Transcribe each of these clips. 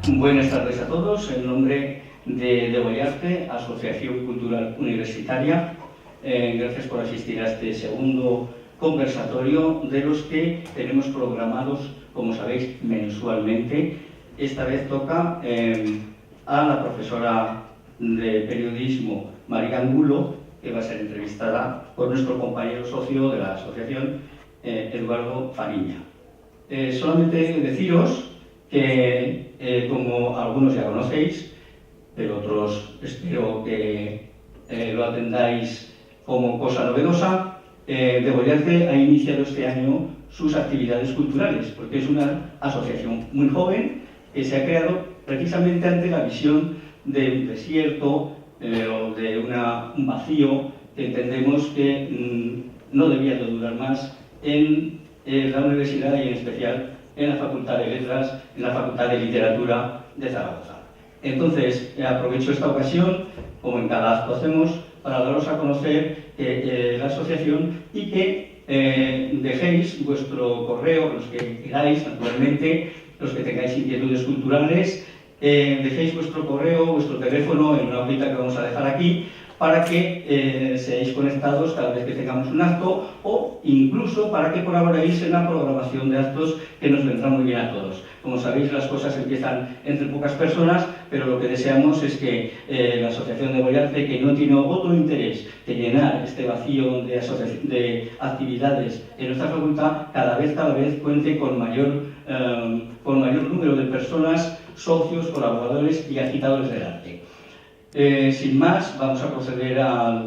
Buenas tardes a todos. En nombre de Degollarte, Asociación Cultural Universitaria, gracias por asistir a este segundo conversatorio de los que tenemos programados, como sabéis, mensualmente. Esta vez toca a la profesora de periodismo María Angulo, que va a ser entrevistada por nuestro compañero socio de la asociación, Eduardo Fariña. Solamente deciros que, como algunos ya conocéis, pero otros espero que lo atendáis como cosa novedosa, Degollarte ha iniciado este año sus actividades culturales, porque es una asociación muy joven que se ha creado precisamente ante la visión de un desierto o de un vacío que entendemos que no debía de durar más en la universidad y en especial en la Facultad de Letras, en la Facultad de Literatura de Zaragoza. Entonces, aprovecho esta ocasión, como en cada acto hacemos, para daros a conocer la asociación y que dejéis vuestro correo, los que queráis, naturalmente, los que tengáis inquietudes culturales, dejéis vuestro correo, vuestro teléfono en una hojita que vamos a dejar aquí, para que seáis conectados cada vez que tengamos un acto o incluso para que colaboréis en la programación de actos que nos vendrá muy bien a todos. Como sabéis, las cosas empiezan entre pocas personas, pero lo que deseamos es que la Asociación Degollarte, que no tiene otro interés que llenar este vacío de actividades en nuestra facultad, cada vez cuente con mayor número de personas, socios, colaboradores y agitadores del arte. Sin más, vamos a proceder a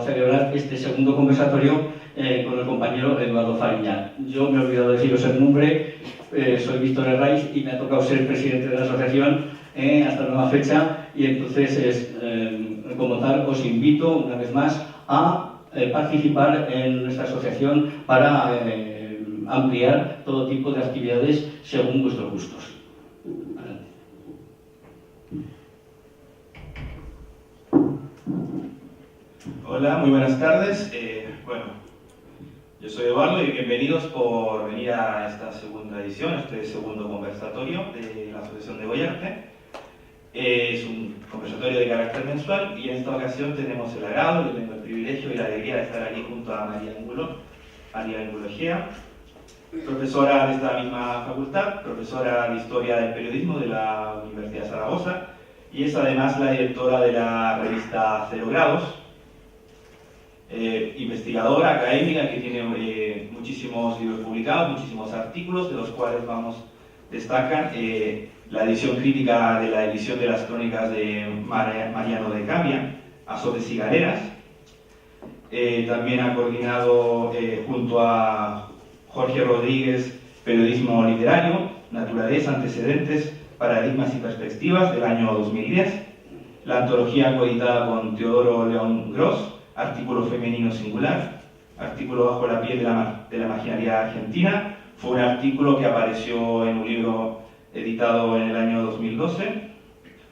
celebrar este segundo conversatorio con el compañero Eduardo Fariña. Yo me he olvidado deciros el nombre, soy Víctor Herraiz y me ha tocado ser presidente de la asociación hasta la nueva fecha, y entonces, como tal, os invito una vez más a participar en nuestra asociación para ampliar todo tipo de actividades según vuestros gustos. Hola, muy buenas tardes. Yo soy Eduardo y bienvenidos por venir a esta segunda edición, este segundo conversatorio de la Asociación Degollarte. Es un conversatorio de carácter mensual y en esta ocasión tenemos el agrado, yo tengo el privilegio y la alegría de estar aquí junto a María Angulo Egea, profesora de esta misma facultad, profesora de Historia del Periodismo de la Universidad de Zaragoza, y es además la directora de la revista Cero Grados, investigadora académica que tiene muchísimos libros publicados, muchísimos artículos, de los cuales destacan la edición crítica de la edición de las crónicas de Mariano de Cambia, Azotes y Galeras. También ha coordinado junto a Jorge Rodríguez Periodismo Literario, Naturaleza, Antecedentes, Paradigmas y Perspectivas, del año 2010. La antología coeditada con Teodoro León Gross, Artículo femenino singular, artículo Bajo la piel de la maquinaria argentina. Fue un artículo que apareció en un libro editado en el año 2012,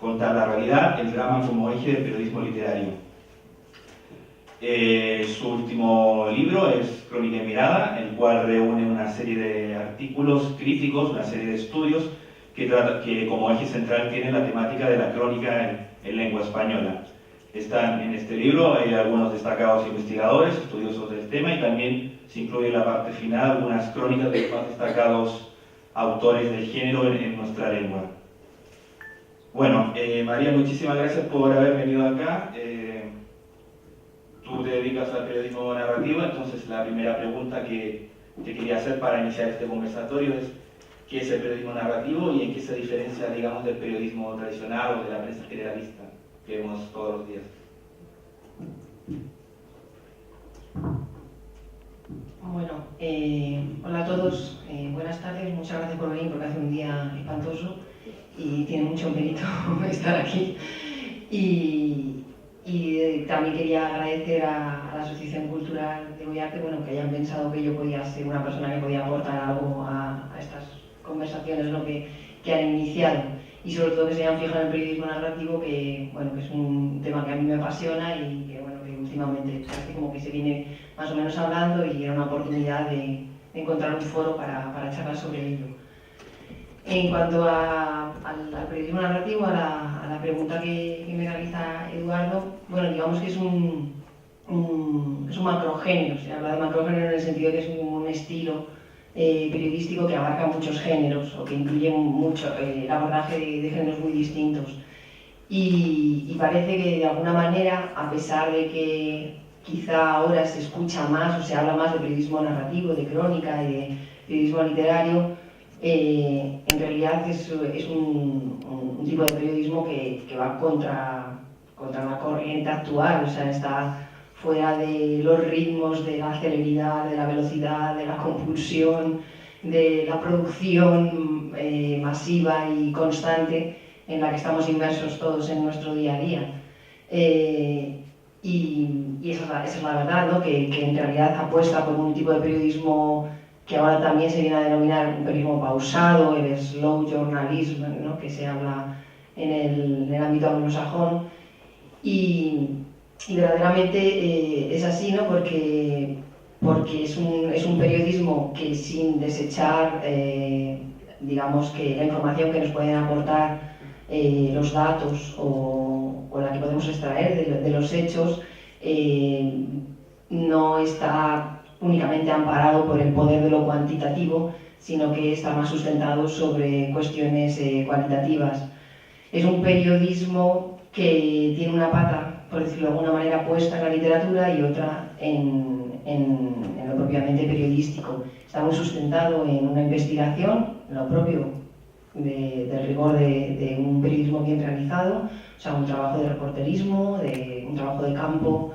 Contar la realidad, el drama como eje del periodismo literario. Su último libro es Crónica y Mirada, el cual reúne una serie de artículos críticos, una serie de estudios que como eje central tienen la temática de la crónica en lengua española. Están en este libro algunos destacados investigadores, estudiosos del tema, y también se incluye en la parte final algunas crónicas de los más destacados autores del género en nuestra lengua. Bueno, María, muchísimas gracias por haber venido acá. Tú te dedicas al periodismo narrativo, entonces la primera pregunta que te quería hacer para iniciar este conversatorio es ¿qué es el periodismo narrativo y en qué se diferencia, digamos, del periodismo tradicional o de la prensa generalista que vemos todos los días? Bueno, hola a todos, buenas tardes, muchas gracias por venir porque hace un día espantoso y tiene mucho mérito estar aquí. Y también quería agradecer a la Asociación Cultural Degollarte, que hayan pensado que yo podía ser una persona que podía aportar algo a estas conversaciones, ¿no? que han iniciado, y sobre todo que se hayan fijado en el periodismo narrativo, que es un tema que a mí me apasiona y que últimamente parece como que se viene más o menos hablando, y era una oportunidad de encontrar un foro para charlar sobre ello. En cuanto al periodismo narrativo, a la pregunta que me realiza Eduardo, bueno, digamos que es un macrogénero. Se habla de macrogénero en el sentido de que es un estilo periodístico que abarca muchos géneros o que incluye mucho el abordaje de géneros muy distintos. Y parece que de alguna manera, a pesar de que quizá ahora se escucha más o se habla más de periodismo narrativo, de crónica y de periodismo literario, en realidad es un tipo de periodismo que va contra la corriente actual, o sea, está fuera de los ritmos de la celeridad, de la velocidad, de la compulsión, de la producción masiva y constante en la que estamos inmersos todos en nuestro día a día. Y esa es la verdad, ¿no? Que en realidad apuesta por un tipo de periodismo que ahora también se viene a denominar un periodismo pausado, el slow journalism, ¿no? Que se habla en el ámbito anglosajón. Y verdaderamente es así, ¿no? Porque es un periodismo que, sin desechar digamos que la información que nos pueden aportar los datos o la que podemos extraer de los hechos, no está únicamente amparado por el poder de lo cuantitativo, sino que está más sustentado sobre cuestiones cualitativas. Es un periodismo que tiene una pata, por decirlo de alguna manera, puesta en la literatura y otra en lo propiamente periodístico. Está muy sustentado en una investigación, lo propio del rigor de un periodismo bien realizado, o sea, un trabajo de reporterismo, un trabajo de campo,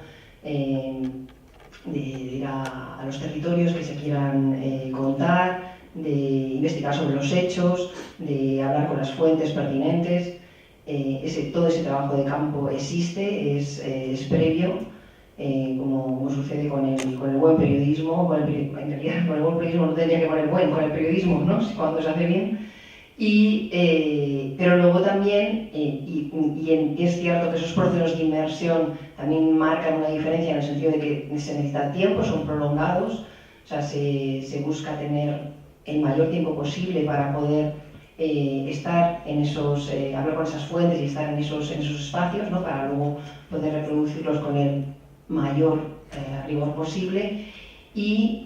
de ir a los territorios que se quieran contar, de investigar sobre los hechos, de hablar con las fuentes pertinentes. Todo ese trabajo de campo existe, es previo, como sucede con el buen periodismo. En realidad, con el buen periodismo no tendría que poner buen, con el periodismo, ¿no? Cuando se hace bien. Pero luego también, y es cierto que esos procesos de inmersión también marcan una diferencia en el sentido de que se necesita tiempo, son prolongados, o sea, se busca tener el mayor tiempo posible para poder estar en esos, hablar con esas fuentes y estar en esos espacios, ¿no? Para luego poder reproducirlos con el mayor rigor posible. Y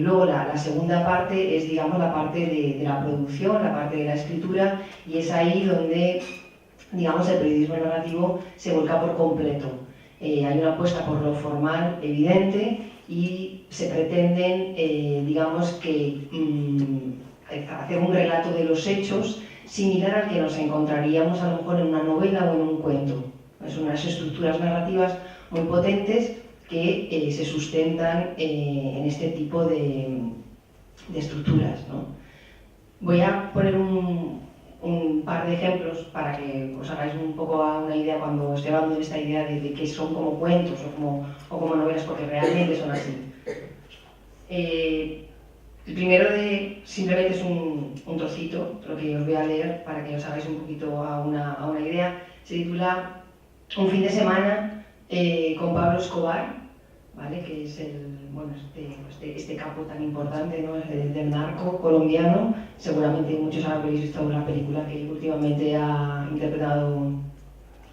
luego la segunda parte es, digamos, la parte de la producción, la parte de la escritura, y es ahí donde, digamos, el periodismo narrativo se vuelca por completo. Hay una apuesta por lo formal evidente y se pretenden, digamos, que hacer un relato de los hechos similar al que nos encontraríamos a lo mejor en una novela o en un cuento. Son unas estructuras narrativas muy potentes que se sustentan en este tipo de estructuras, ¿no? Voy a poner un par de ejemplos para que os hagáis un poco una idea cuando estoy hablando de esta idea de que son como cuentos o como novelas, porque realmente son así. El primero simplemente es un trocito, lo que os voy a leer para que os hagáis un poquito a una idea. Se titula Un fin de semana con Pablo Escobar, ¿vale? Que es este capo tan importante, ¿no? Del narco colombiano. Seguramente muchos habréis visto la película que últimamente ha interpretado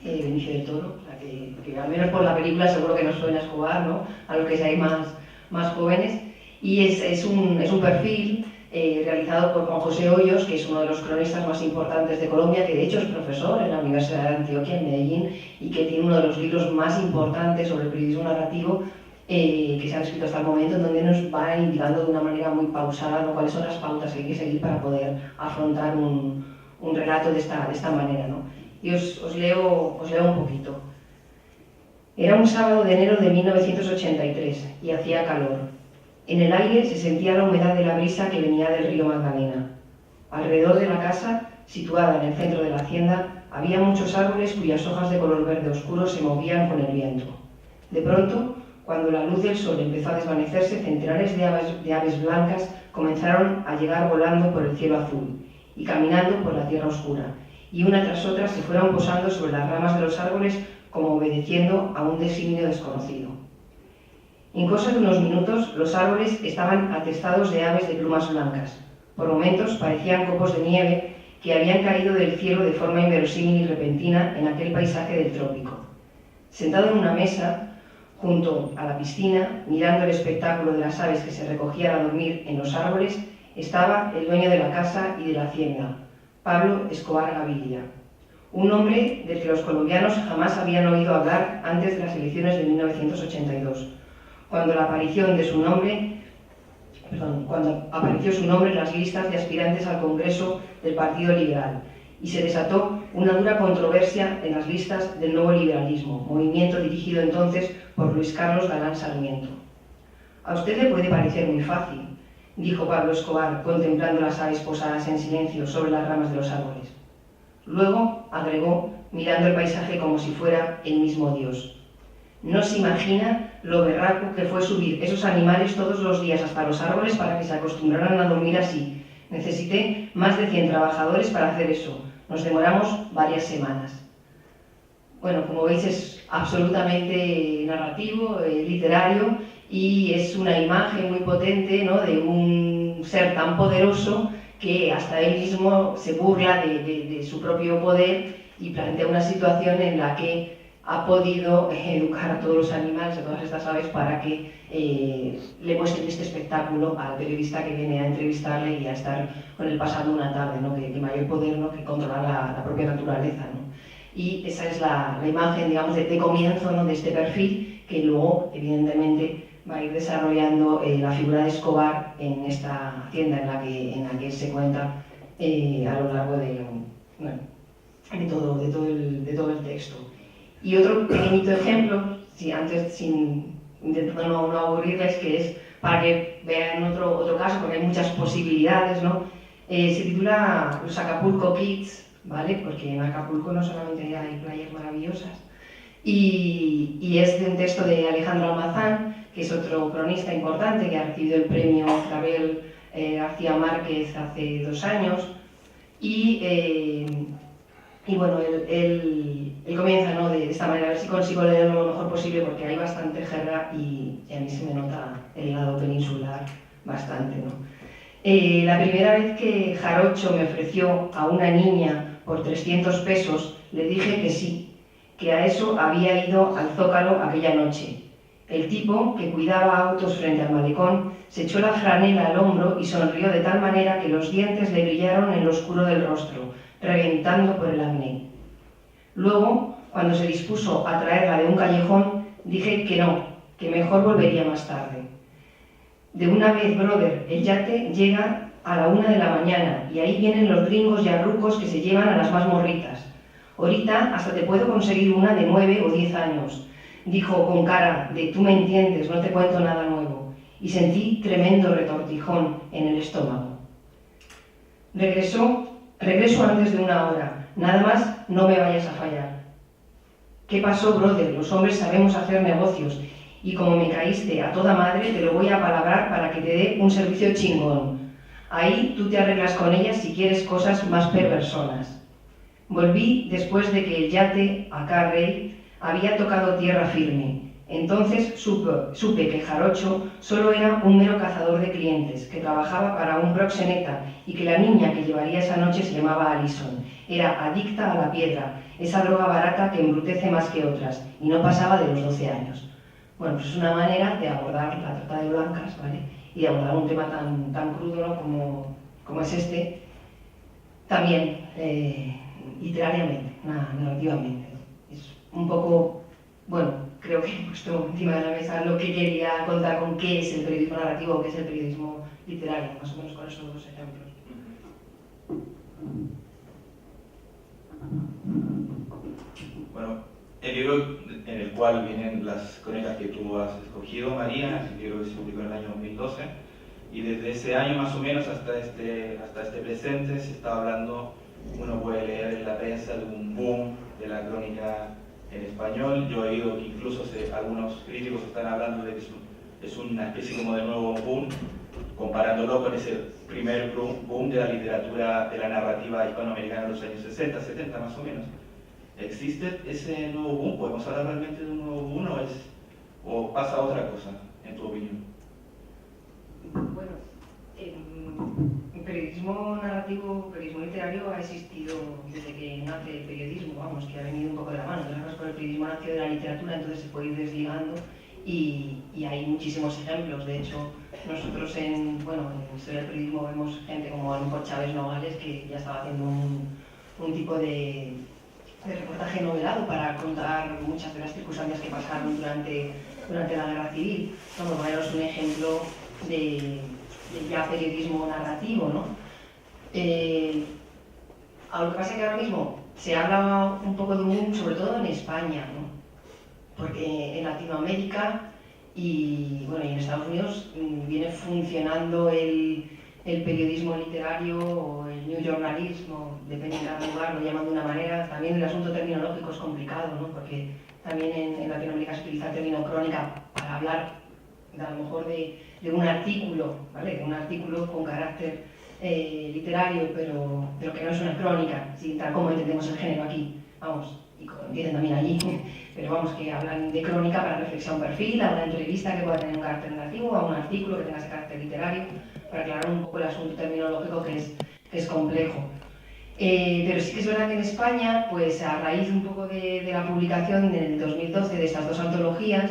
Benicio del Toro, o sea, que al menos por la película seguro que nos suena Escobar, ¿no? A los que seáis más jóvenes. Y es un perfil realizado por Juan José Hoyos, que es uno de los cronistas más importantes de Colombia, que de hecho es profesor en la Universidad de Antioquia, en Medellín, y que tiene uno de los libros más importantes sobre el periodismo narrativo que se han escrito hasta el momento, en donde nos va indicando de una manera muy pausada, ¿no? Cuáles son las pautas que hay que seguir para poder afrontar un relato de esta manera, ¿no? Y os leo un poquito. Era un sábado de enero de 1983 y hacía calor. En el aire se sentía la humedad de la brisa que venía del río Magdalena. Alrededor de la casa, situada en el centro de la hacienda, había muchos árboles cuyas hojas de color verde oscuro se movían con el viento. De pronto, cuando la luz del sol empezó a desvanecerse, centenares de aves blancas comenzaron a llegar volando por el cielo azul y caminando por la tierra oscura, y una tras otra se fueron posando sobre las ramas de los árboles como obedeciendo a un designio desconocido. En cosa de unos minutos, los árboles estaban atestados de aves de plumas blancas. Por momentos parecían copos de nieve que habían caído del cielo de forma inverosímil y repentina en aquel paisaje del trópico. Sentado en una mesa, junto a la piscina, mirando el espectáculo de las aves que se recogían a dormir en los árboles, estaba el dueño de la casa y de la hacienda, Pablo Escobar Gaviria, un hombre del que los colombianos jamás habían oído hablar antes de las elecciones de 1982, cuando apareció su nombre en las listas de aspirantes al Congreso del Partido Liberal y se desató una dura controversia en las listas del Nuevo Liberalismo, movimiento dirigido entonces por Luis Carlos Galán Sarmiento. A usted le puede parecer muy fácil, dijo Pablo Escobar, contemplando las aves posadas en silencio sobre las ramas de los árboles. Luego agregó, mirando el paisaje como si fuera el mismo Dios: no se imagina lo berraco que fue subir esos animales todos los días hasta los árboles para que se acostumbraran a dormir así. Necesité más de 100 trabajadores para hacer eso. Nos demoramos varias semanas. Bueno, como veis, es absolutamente narrativo, literario, y es una imagen muy potente, ¿no?, de un ser tan poderoso que hasta él mismo se burla de su propio poder y plantea una situación en la que ha podido educar a todos los animales, a todas estas aves, para que le muestren este espectáculo al periodista que viene a entrevistarle y a estar con él pasando una tarde, ¿no?, que mayor poder, ¿no?, que controlar la propia naturaleza, ¿no? Y esa es la imagen, digamos, de comienzo, ¿no?, de este perfil, que luego, evidentemente, va a ir desarrollando la figura de Escobar en esta hacienda en la que se cuenta a lo largo de todo el texto. Y otro pequeñito ejemplo, intentando no aburrirles, que es para que vean otro caso, porque hay muchas posibilidades, ¿no? Se titula Los Acapulco Kids, ¿vale? Porque en Acapulco no solamente hay playas maravillosas. Y es de un texto de Alejandro Almazán, que es otro cronista importante que ha recibido el premio Gabriel García Márquez hace 2 años. Y bueno, él comienza, ¿no?, de esta manera, a ver si consigo leerlo lo mejor posible, porque hay bastante jerga y a mí se me nota el lado peninsular bastante, ¿no? La primera vez que Jarocho me ofreció a una niña por 300 pesos, le dije que sí, que a eso había ido al Zócalo aquella noche. El tipo, que cuidaba autos frente al malecón, se echó la franela al hombro y sonrió de tal manera que los dientes le brillaron en lo oscuro del rostro, reventando por el acné. Luego, cuando se dispuso a traerla de un callejón, dije que no, que mejor volvería más tarde. De una vez, brother, el yate llega a la 1 de la mañana y ahí vienen los gringos y arrucos que se llevan a las más morritas. Ahorita hasta te puedo conseguir una de 9 o 10 años, dijo con cara de tú me entiendes, no te cuento nada nuevo, y sentí tremendo retortijón en el estómago. Regreso antes de 1 hora, nada más no me vayas a fallar. ¿Qué pasó, brother? Los hombres sabemos hacer negocios y como me caíste a toda madre te lo voy a palabrar para que te dé un servicio chingón. Ahí tú te arreglas con ellas si quieres cosas más perversonas. Volví después de que el yate, acá Rey, había tocado tierra firme. Entonces supe que Jarocho solo era un mero cazador de clientes, que trabajaba para un proxeneta y que la niña que llevaría esa noche se llamaba Alison. Era adicta a la piedra, esa droga barata que embrutece más que otras, y no pasaba de los 12 años. Bueno, pues es una manera de abordar la trata de blancas, ¿vale?, y de abordar un tema tan crudo, ¿no?, como es este, también literariamente, narrativamente. Es un poco, bueno, creo que he puesto encima de la mesa lo que quería contar con qué es el periodismo narrativo o qué es el periodismo literario, más o menos con estos 2 ejemplos. Bueno, el libro en el cual vienen las crónicas que tú has escogido, María, es un libro que se publicó en el año 2012, y desde ese año más o menos hasta este presente se está hablando, uno puede leer en la prensa, de un boom de la crónica en español. Yo he oído que incluso algunos críticos están hablando de que es una especie como de nuevo boom, comparándolo con ese primer boom de la literatura, de la narrativa hispanoamericana en los años 60, 70 más o menos. ¿Existe ese nuevo boom? ¿Podemos hablar realmente de un nuevo boom o pasa otra cosa, en tu opinión? Bueno, periodismo narrativo, periodismo literario ha existido desde que nace el periodismo, vamos, que ha venido un poco de la mano. Entonces, con el periodismo nació de la literatura, entonces se puede ir desligando y hay muchísimos ejemplos. De hecho, nosotros en Historia del Periodismo vemos gente como a lo mejor Chávez Nogales, que ya estaba haciendo un tipo de reportaje novelado para contar muchas de las circunstancias que pasaron durante la Guerra Civil. Vamos a poneros un ejemplo de ya periodismo narrativo, ¿no? A lo que pasa es que ahora mismo se habla un poco de un boom, sobre todo en España, ¿no? Porque en Latinoamérica y en Estados Unidos viene funcionando el periodismo literario o el new journalismo, depende de cada lugar, lo llaman de una manera. También el asunto terminológico es complicado, ¿no? Porque también en Latinoamérica se utiliza el término crónica para hablar a lo mejor de un artículo, ¿vale? De un artículo con carácter literario, pero que no es una crónica, ¿sí? Tal como entendemos el género aquí, vamos, y como entienden también allí, pero vamos, que hablan de crónica para reflejar un perfil, a una entrevista que pueda tener un carácter narrativo, a un artículo que tenga ese carácter literario, para aclarar un poco el asunto terminológico que es complejo. Pero sí que es verdad que en España, pues a raíz un poco de la publicación en el 2012 de estas dos antologías,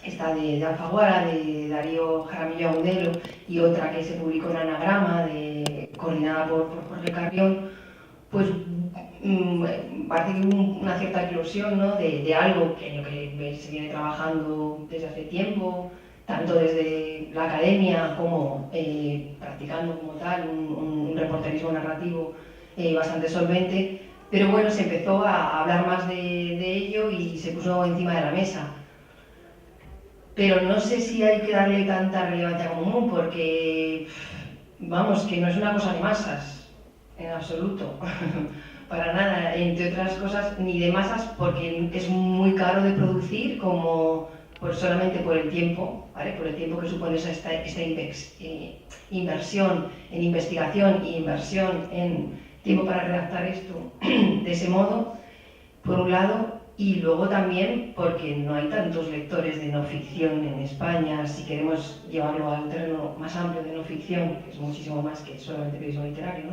esta de Alfaguara, de Darío Jaramillo Agudelo, y otra que se publicó en Anagrama, coordinada por Jorge Carrión, pues parece que hubo una cierta eclosión, ¿no? de algo en lo que se viene trabajando desde hace tiempo, tanto desde la academia como practicando como tal un reporterismo narrativo bastante solvente, pero bueno, se empezó a hablar más de ello y se puso encima de la mesa. Pero no sé si hay que darle tanta relevancia común, porque, vamos, que no es una cosa de masas, en absoluto, para nada, entre otras cosas, ni de masas, porque es muy caro de producir, como solamente por el tiempo, ¿vale? Por el tiempo que supone esta inversión en investigación e inversión en tiempo para redactar esto de ese modo, por un lado. Y luego también porque no hay tantos lectores de no ficción en España. Si queremos llevarlo al terreno más amplio de no ficción, que es muchísimo más que solamente periodismo literario, ¿no?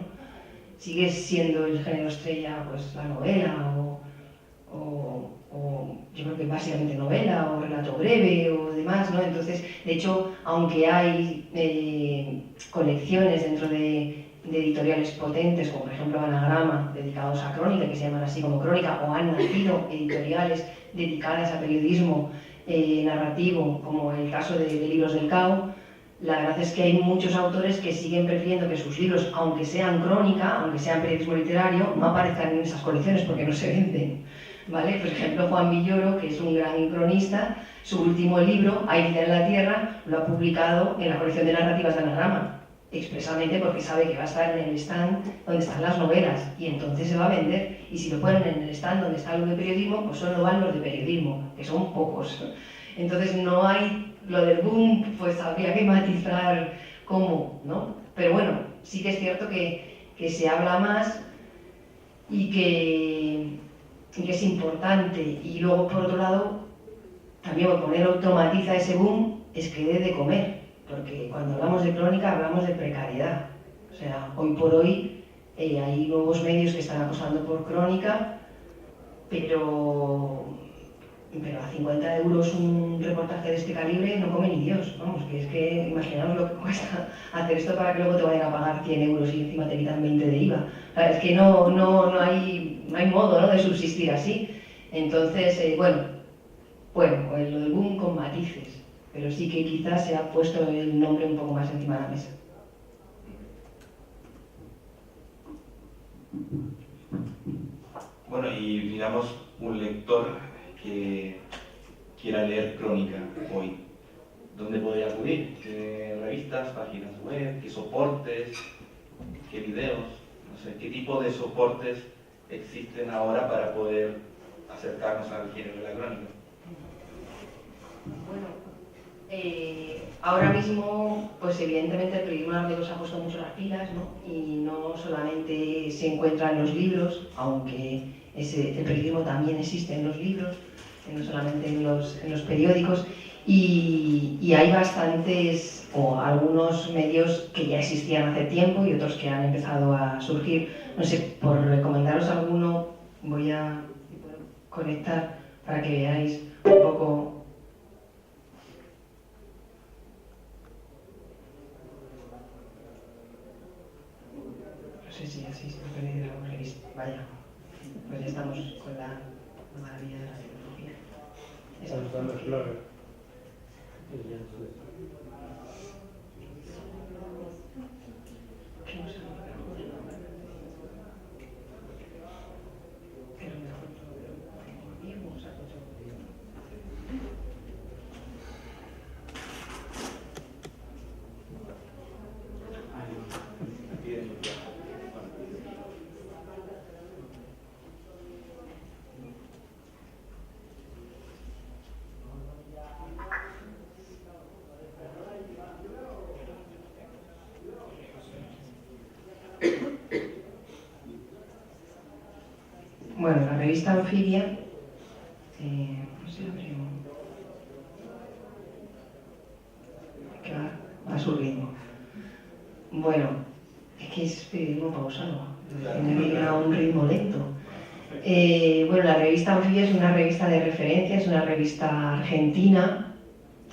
Sigue siendo el género estrella pues la novela o yo creo que básicamente novela o relato breve o demás, ¿no? Entonces, de hecho, aunque hay colecciones dentro de editoriales potentes, como por ejemplo Anagrama, dedicados a crónica, que se llaman así como crónica, o han nacido editoriales dedicadas a periodismo narrativo, como el caso de Libros del Cao, la verdad es que hay muchos autores que siguen prefiriendo que sus libros, aunque sean crónica, aunque sean periodismo literario, no aparezcan en esas colecciones porque no se venden, ¿vale? Por ejemplo, Juan Villoro, que es un gran cronista, su último libro, Hay vida en la tierra, lo ha publicado en la colección de narrativas de Anagrama, expresamente porque sabe que va a estar en el stand donde están las novelas y entonces se va a vender, y si lo ponen en el stand donde está lo de periodismo, pues solo van los de periodismo, que son pocos. Entonces no hay lo del boom, pues habría que matizar cómo, ¿no? Pero bueno, sí que es cierto que se habla más y que es importante. Y luego, por otro lado, también por poner otro matiz a ese boom, es que dé de comer. Porque cuando hablamos de crónica hablamos de precariedad. O sea, hoy por hoy hay nuevos medios que están apostando por crónica, pero a 50 euros un reportaje de este calibre no come ni Dios. Vamos, que es que imaginaos lo que cuesta hacer esto para que luego te vayan a pagar 100 euros y encima te quitan 20 de IVA. O sea, es que no hay modo, ¿no?, de subsistir así. Entonces, bueno, lo del boom con matices. Pero sí que quizás se ha puesto el nombre un poco más encima de la mesa. Bueno, y digamos, un lector que quiera leer crónica hoy, ¿dónde podría acudir? ¿Qué revistas, páginas web, qué soportes, qué videos? No sé, ¿qué tipo de soportes existen ahora para poder acercarnos al género de la crónica? Bueno, ahora mismo, pues evidentemente el periodismo narrativo se ha puesto mucho las pilas, ¿no? Y no solamente se encuentra en los libros, aunque el periodismo también existe en los libros, no solamente en los periódicos, y hay bastantes, o algunos medios que ya existían hace tiempo y otros que han empezado a surgir. No sé, por recomendaros alguno, voy a conectar para que veáis un poco. No sé si así se puede ver alguna revista. Vaya, pues ya estamos con la maravilla de la tecnología. Santa Flora. Que no sé, pero mejor bien, vamos a Bueno, la revista Anfibia, no sé, que va a su ritmo. Bueno, es que es periodismo pausado, tiene que ir a un ritmo lento. Bueno, la revista Anfibia es una revista de referencia, es una revista argentina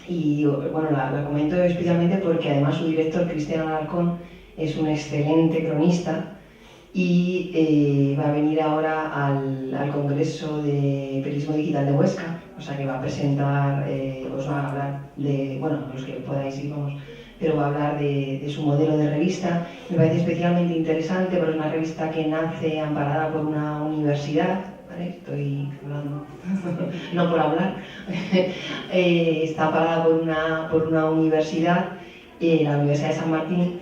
y bueno, la comento especialmente porque además su director, Cristian Alarcón, es un excelente cronista y va a venir ahora al Congreso de Periodismo Digital de Huesca, o sea que va a presentar, os va a hablar de, bueno, los que podáis ir, vamos, pero va a hablar de su modelo de revista. Me parece especialmente interesante porque es una revista que nace amparada por una universidad, ¿vale? Estoy hablando, no por hablar, está amparada por una universidad, la Universidad de San Martín,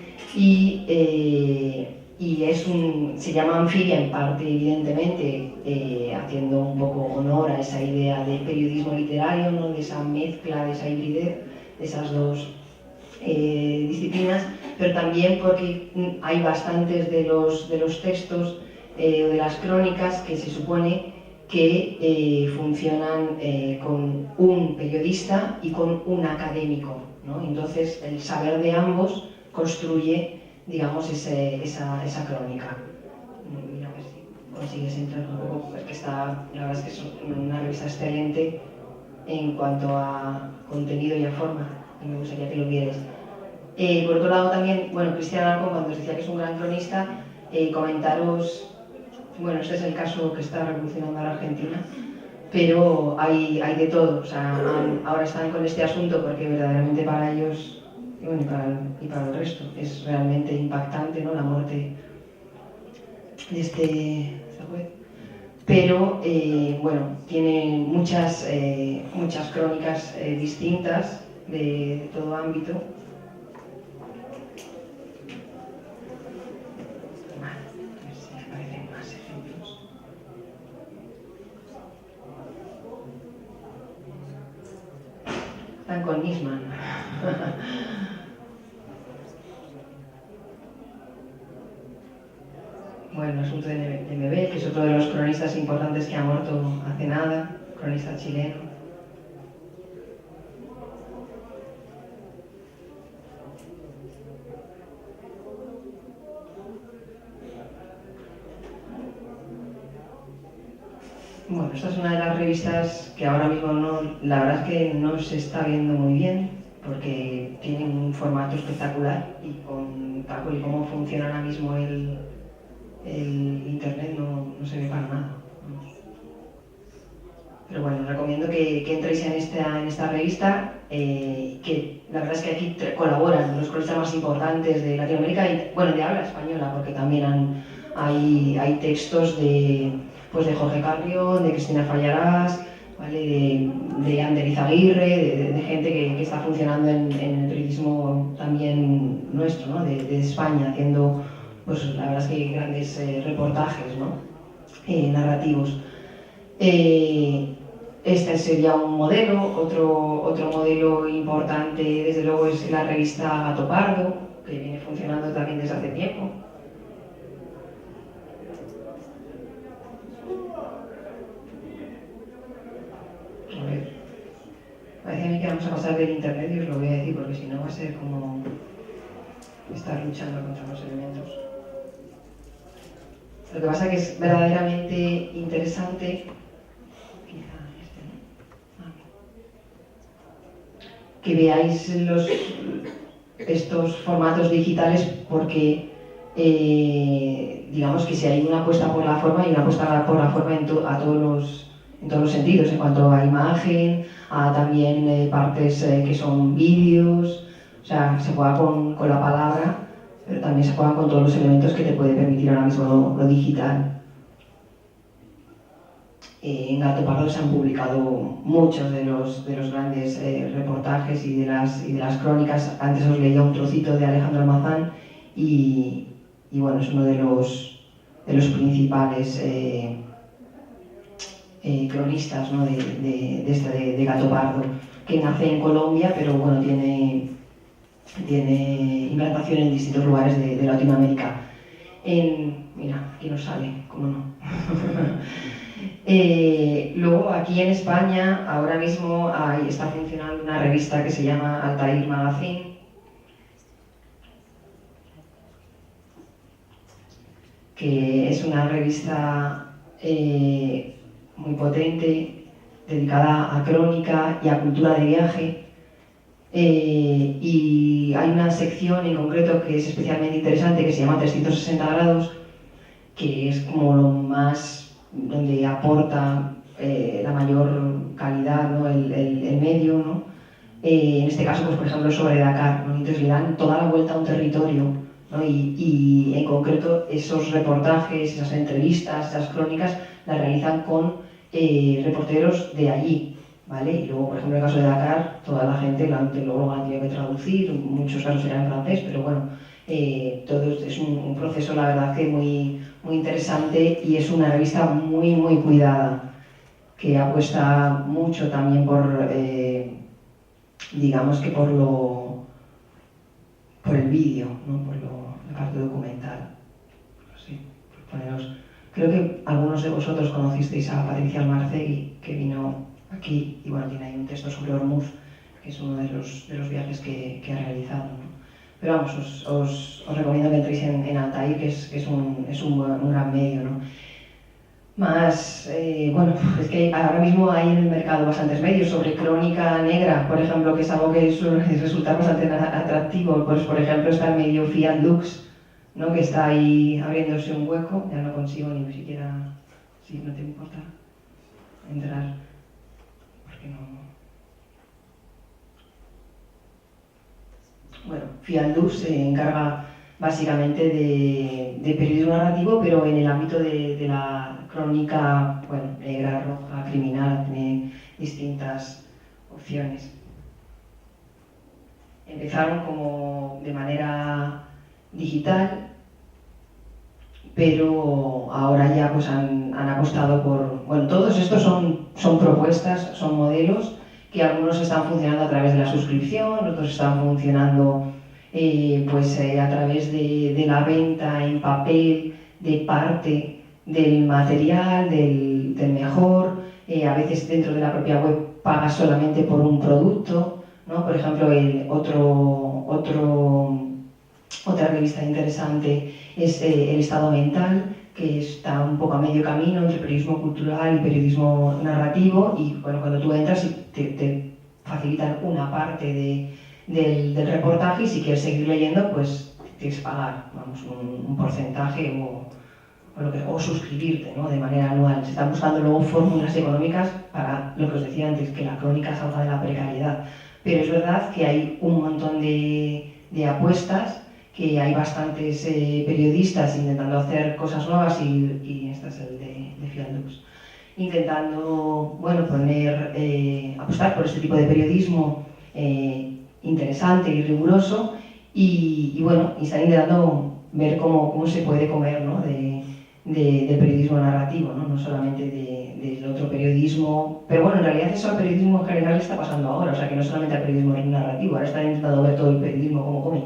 y se llama Anfibia en parte, evidentemente, haciendo un poco honor a esa idea de periodismo literario, ¿no? De esa mezcla, de esa hibridez, de esas dos disciplinas, pero también porque hay bastantes de los textos o de las crónicas que se supone que funcionan con un periodista y con un académico, ¿no? Entonces el saber de ambos construye, digamos, esa crónica. Mira a ver si consigues entrar un poco, porque la verdad es que es una revista excelente en cuanto a contenido y a forma, y me gustaría que lo vierais. Por otro lado también, bueno, Cristian Alarcón, cuando os decía que es un gran cronista, comentaros, bueno, este es el caso que está revolucionando a la Argentina, pero hay de todo, o sea, ahora están con este asunto porque verdaderamente para ellos, y bueno, y para el resto, es realmente impactante, ¿no?, la muerte de esta juez. Pero, bueno, tiene muchas crónicas distintas de todo ámbito. Vale, a ver si aparecen más ejemplos. Están con Nisman. Bueno, el asunto de Mebel, que es otro de los cronistas importantes que ha muerto hace nada, cronista chileno. Bueno, esta es una de las revistas que ahora mismo la verdad es que no se está viendo muy bien, porque tienen un formato espectacular y con tal y cómo funciona ahora mismo el internet no se ve para nada. Pero bueno, os recomiendo que entréis en esta revista, que la verdad es que aquí colaboran los cronistas más importantes de Latinoamérica y, bueno, de habla española, porque también hay textos de Jorge Carrión, de Cristina Fallarás, ¿vale? de Ander Izaguirre, de gente que está funcionando en el periodismo también nuestro, ¿no? de España, haciendo, pues la verdad es que grandes reportajes, ¿no? Narrativos. Este sería un modelo. Otro modelo importante, desde luego, es la revista Gato Pardo, que viene funcionando también desde hace tiempo. vamos a pasar del internet y os lo voy a decir, porque si no va a ser como estar luchando contra los elementos. Lo que pasa es que es verdaderamente interesante, quizá que veáis estos formatos digitales, porque digamos que si hay una apuesta por la forma, hay una apuesta por la forma en todos los sentidos, en cuanto a imagen, a también partes que son vídeos, o sea, se juega con la palabra, pero también se juega con todos los elementos que te puede permitir ahora mismo lo digital. En Gato Pardo se han publicado muchos de los grandes reportajes y de las crónicas. Antes os leía un trocito de Alejandro Almazán y bueno, es uno de los principales cronistas, ¿no? de Gato Pardo, que nace en Colombia, pero bueno, tiene implantación en distintos lugares de Latinoamérica. Mira, aquí nos sale, cómo no. Luego aquí en España ahora mismo está funcionando una revista que se llama Altair Magazine, que es una revista muy potente, dedicada a crónica y a cultura de viaje. Y hay una sección en concreto que es especialmente interesante, que se llama 360 grados, que es como lo más donde aporta la mayor calidad, ¿no? el medio, ¿no? En este caso, pues, por ejemplo, sobre Dakar, ¿no? Entonces le dan toda la vuelta a un territorio, ¿no? y en concreto esos reportajes, esas entrevistas, esas crónicas las realizan con reporteros de allí, ¿vale? Y luego, por ejemplo, en el caso de Dakar, toda la gente luego lo han tenido que traducir, muchos casos eran en francés, pero bueno, todo es un proceso, la verdad, que muy interesante, y es una revista muy cuidada, que apuesta mucho también por, digamos que por el vídeo, ¿no? Por la parte documental. Sí, por poneros. Creo que algunos de vosotros conocisteis a Patricia Almarcegui, que vino aquí, y bueno, tiene ahí un texto sobre Ormuz, que es uno de los viajes que ha realizado, ¿no? Pero vamos, os recomiendo que entréis en Altair, que es un gran medio, ¿no? Más, bueno, es que ahora mismo hay en el mercado bastantes medios sobre crónica negra, por ejemplo, que es algo que suele resultar bastante atractivo. Pues, por ejemplo, está el medio Fiat Lux, ¿no? Que está ahí abriéndose un hueco. Ya no consigo ni siquiera, si no te importa, entrar, porque no... Bueno, Fiat Lux se encarga básicamente de periodismo narrativo, pero en el ámbito de la crónica, bueno, negra, roja, criminal, tiene distintas opciones. Empezaron como de manera digital, pero ahora ya pues han apostado por... Bueno, todos estos son propuestas, son modelos, que algunos están funcionando a través de la suscripción, otros están funcionando a través de la venta en papel de parte del material, del mejor. A veces dentro de la propia web pagas solamente por un producto, ¿no? Por ejemplo, otra revista interesante es El Estado Mental, que está un poco a medio camino entre periodismo cultural y periodismo narrativo, y bueno, cuando tú entras te facilitan una parte del reportaje, y si quieres seguir leyendo, pues tienes que pagar, vamos, un porcentaje o suscribirte, ¿no? De manera anual. Se están buscando luego fórmulas económicas para lo que os decía antes, que la crónica salga de la precariedad. Pero es verdad que hay un montón de apuestas, que hay bastantes periodistas intentando hacer cosas nuevas, y este es el de Fiat Lux, intentando, bueno, apostar por este tipo de periodismo interesante y riguroso, y bueno, y están intentando ver cómo se puede comer, ¿no? de periodismo narrativo, no solamente del otro periodismo, pero bueno, en realidad eso al periodismo en general está pasando ahora, o sea que no solamente al periodismo narrativo, ahora están intentando ver todo el periodismo como come,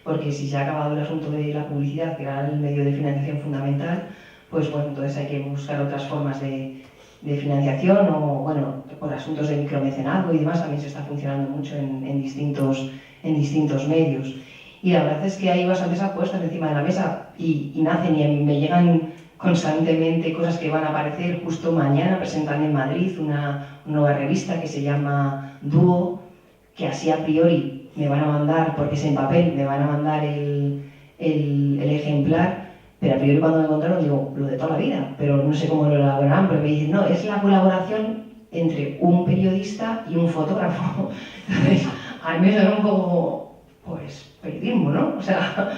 porque si se ha acabado el asunto de la publicidad, que era el medio de financiación fundamental, pues bueno, entonces hay que buscar otras formas de financiación, o bueno, por asuntos de micromecenazgo y demás también se está funcionando mucho en distintos medios. Y la verdad es que hay bastantes apuestas encima de la mesa y nacen y me llegan constantemente cosas que van a aparecer. Justo mañana presentan en Madrid una nueva revista que se llama Dúo, que así a priori me van a mandar, porque es en papel, me van a mandar el ejemplar, pero a priori cuando me contaron digo, lo de toda la vida, pero no sé cómo lo elaborarán, pero me dicen, no, es la colaboración entre un periodista y un fotógrafo. Entonces, a mí me suena un poco, pues, periodismo, ¿no? O sea,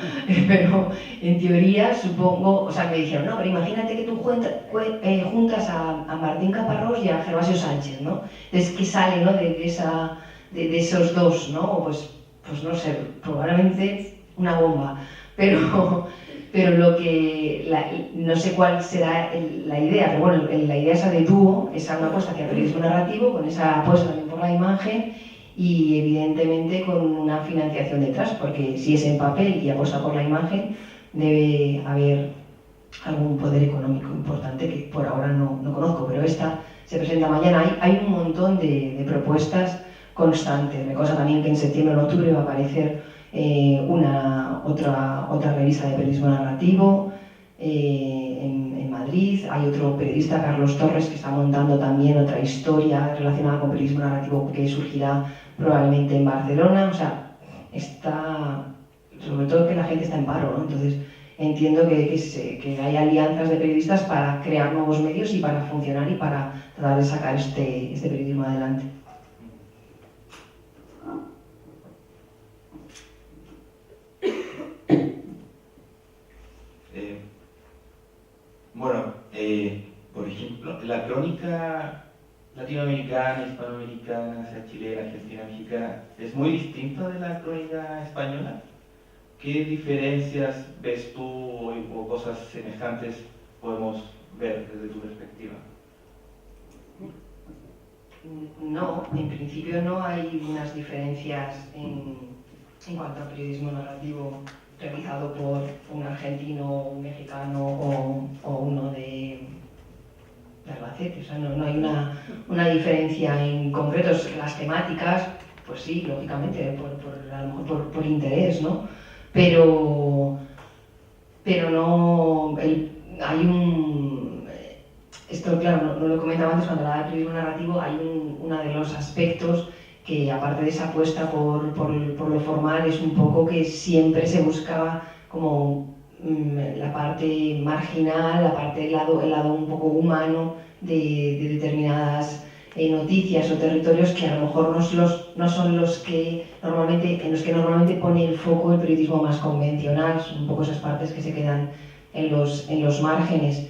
pero en teoría supongo, o sea, me dijeron, no, pero imagínate que tú juntas a Martín Caparrós y a Gervasio Sánchez, ¿no? Entonces, ¿qué sale, ¿no? de esos dos, ¿no? Pues no sé, probablemente una bomba, pero lo que, no sé cuál será la idea, pero bueno, la idea esa de Dúo, esa una apuesta hacia el periodismo narrativo, con esa apuesta también por la imagen y evidentemente con una financiación detrás, porque si es en papel y apuesta por la imagen, debe haber algún poder económico importante que por ahora no conozco, pero esta se presenta mañana. Hay un montón de propuestas constantes. Me consta también que en septiembre o en octubre va a aparecer otra revista de periodismo narrativo en Madrid. Hay otro periodista, Carlos Torres, que está montando también otra historia relacionada con periodismo narrativo que surgirá probablemente en Barcelona. O sea, está, sobre todo que la gente está en paro, ¿no? Entonces entiendo que hay alianzas de periodistas para crear nuevos medios y para funcionar y para tratar de sacar este periodismo adelante. Bueno, por ejemplo, la crónica latinoamericana, hispanoamericana, sea chilena, argentina, mexicana, ¿es muy distinta de la crónica española? ¿Qué diferencias ves tú o cosas semejantes podemos ver desde tu perspectiva? No, en principio no hay unas diferencias en cuanto al periodismo narrativo realizado por un argentino, un mexicano o uno de Albacete. O sea, no hay una diferencia en concreto. Las temáticas, pues sí, lógicamente, a lo mejor por interés, ¿no? Pero no, hay un... Esto, claro, no lo comentaba antes, cuando hablaba de periodismo narrativo, hay uno de los aspectos que, aparte de esa apuesta por lo formal, es un poco que siempre se buscaba como la parte marginal, la parte el lado un poco humano de determinadas noticias o territorios que a lo mejor no son en los que normalmente pone el foco el periodismo más convencional. Son un poco esas partes que se quedan en los márgenes.